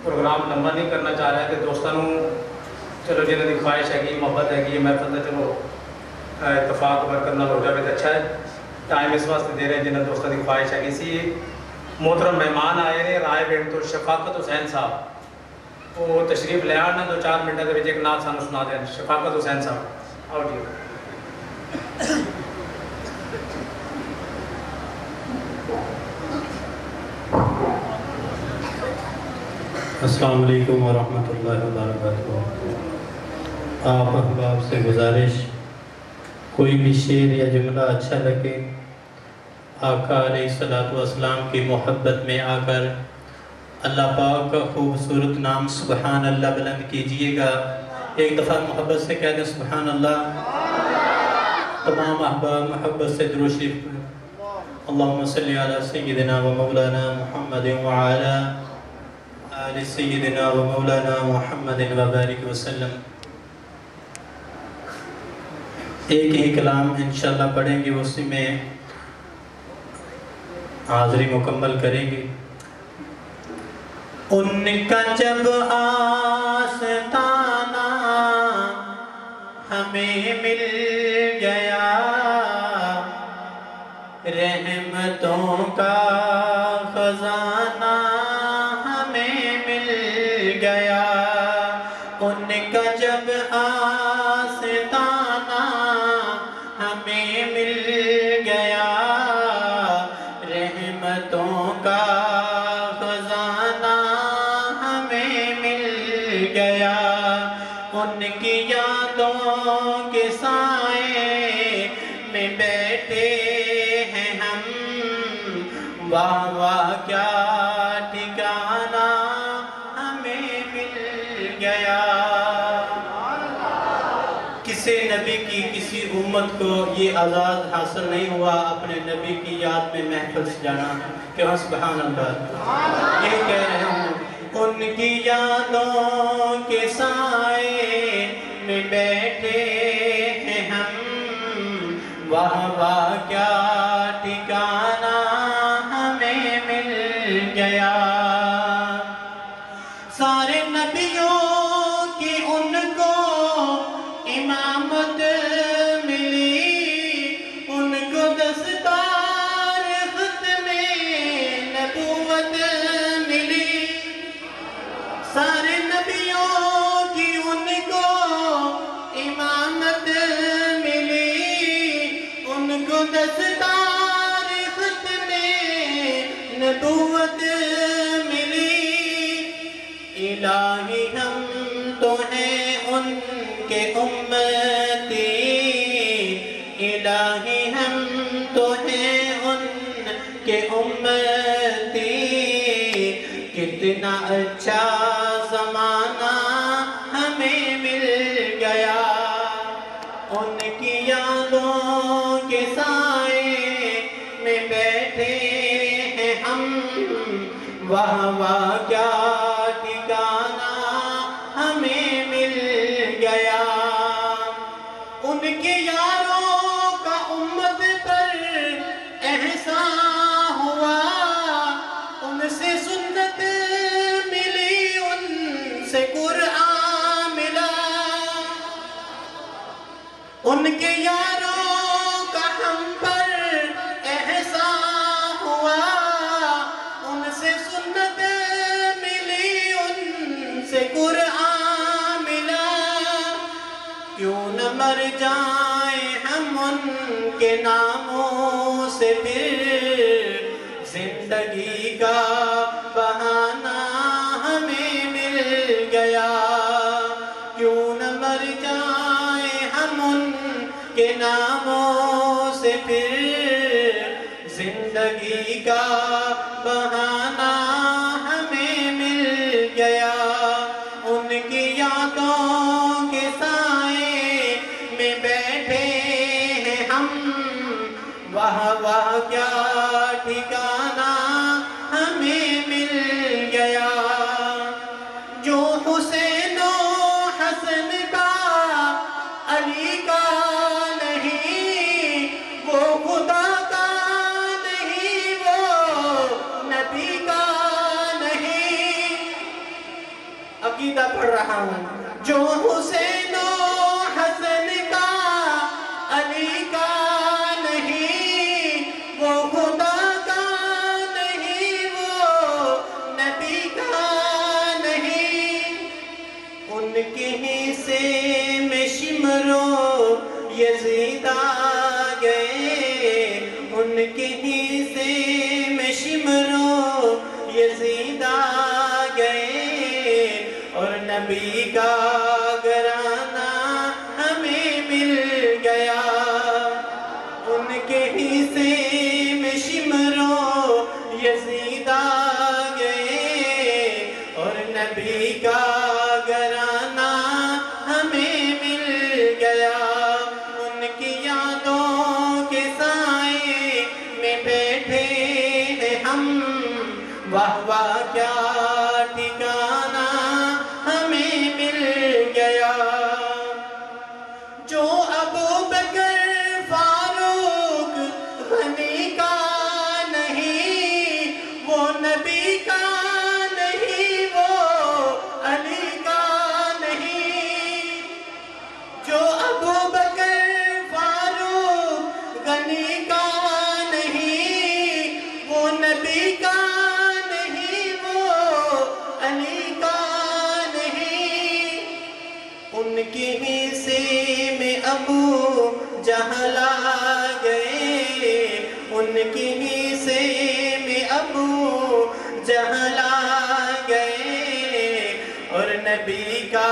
Programme لمبا نہیں کرنا چاہ رہے کہ دوستوں چلو جنہوں کی خواہش ہے کہ محبت ہے کہ محفل کا چلو اتفاق برکت نال ہو جائے تو اچھا ہے. ٹائم اس واسطے دے رہے ہیں جنہوں دوستوں کی خواہش ہے کہ اسی محترم مہمان آئے ہیں رائے پنڈ تو شفاقت حسین صاحب وہ تشریف لے آنا 2-4 منٹ کے ایک نعت سانو سنا دیں. شفاقت حسین صاحب آؤ جی. السلام علیکم ورحمۃ اللہ وبرکاتہ. آپ احباب سے گزارش کوئی بھی شعر یا جملہ اچھا لگے آقا علیہ الصلوۃ والسلام کی محبت میں آ کر اللہ پاک کا خوبصورت نام سبحان اللہ بلند کیجئے گا. ایک دفعہ محبت سے کہہ دیں سبحان اللہ. تمام احباب محبت سے درود شریف پڑھیں. اللہم صلی علی سیدنا و مولانا محمد وعلی آل سیدنا و مولانا محمد و بارک وسلم. ایک ہی کلام انشاءاللہ پڑھیں گے اسی میں حاضری مکمل کریں گے. ان کا جب آستانہ ہمیں مل گیا رحمتوں کا خزانہ ہمیں مل گیا. ان کا جب آستانہ ہمیں مل گیا رحمتوں کا خزانہ ہمیں مل گیا. ان کی یادوں کے سائے میں بیٹھے ہیں ہم واہ واہ کیا ٹھکانہ ہمیں مل گیا. کسی نبی کی کسی امت کو یہ اعزاز حاصل نہیں ہوا اپنے نبی کی یاد میں محفل سجانا کہ ہاں سبحان اللہ. یہ کہہ رہے ہوں ان کی یادوں کے سائے میں بیٹھے ہیں ہم واہ واہ کیا ٹھکانہ ہمیں مل گیا. سارے نبیوں کی ان کو امامت ملی ان کو دستار ختم نبوت ملی. سارے نبیوں کی ان کو امامت ملی ان کو دستار ختم نبوت ملی. الہی ہم تو ہیں ان کے امتی الہی ہم تو ہیں ان کے امتی. کتنا اچھا زمانہ ہمیں مل گیا. ان کی یادوں کے سائے میں بیٹھے ہیں ہم واہ واہ کیا ٹھکانہ ہمیں مل گیا. ان کے یاروں کا امت پر احسان ہوا ان سے سنت ملی ان سے قرآن ملا. ان کے یاروں کا ہم پر احسان ہوا ان سے سنت ملی ان سے قرآن ملا. کیوں نہ مر جائیں ہم ان کے ناموں سے پھر زندگی کا بہانہ ہمیں مل گیا. کیوں نہ مر جائیں ہم ان کے ناموں سے پھر زندگی کا بہانہ ہمیں مل گیا. ان کی یادوں کے سائے میں بیٹھے ہیں ہم واہ واہ کیا ٹھکانہ ہمیں مل گیا. جو حسین و حسن کا علی کا نہیں وہ خدا کا نہیں وہ نبی کا نہیں. عقیدہ پڑھ رہا ہوں۔ جو حسین و حسن کا علی کا نہیں، وہ خدا کا نہیں، وہ نبی کا نہیں۔ ان کے حصے میں شمر و یزید آ گئے، ان کے حصے میں شمر و یزید آ گئے، اور نبی کا گھرانہ ہمیں مل گیا۔ ان کے حصے میں شمر و یزید آ گئے، اور نبی کا گھرانہ ہمیں مل گیا۔ ان کی یادوں کے سائے میں بیٹھے ہیں ہم، واہ واہ کیا ٹھکانہ ہمیں مل گیا۔ جو ابوبکر فاروق غنی کا نہیں، وہ نبی کا نہیں، وہ علی کا نہیں۔ جو ابوبکر فاروق غنی کا نہیں، وہ نبی کا نہیں، وہ علی کا نہیں۔ ان کے حصے میں ابو جہل آ گئے، ان کے حصے میں ابو جہل آ گئے، اور نبی کا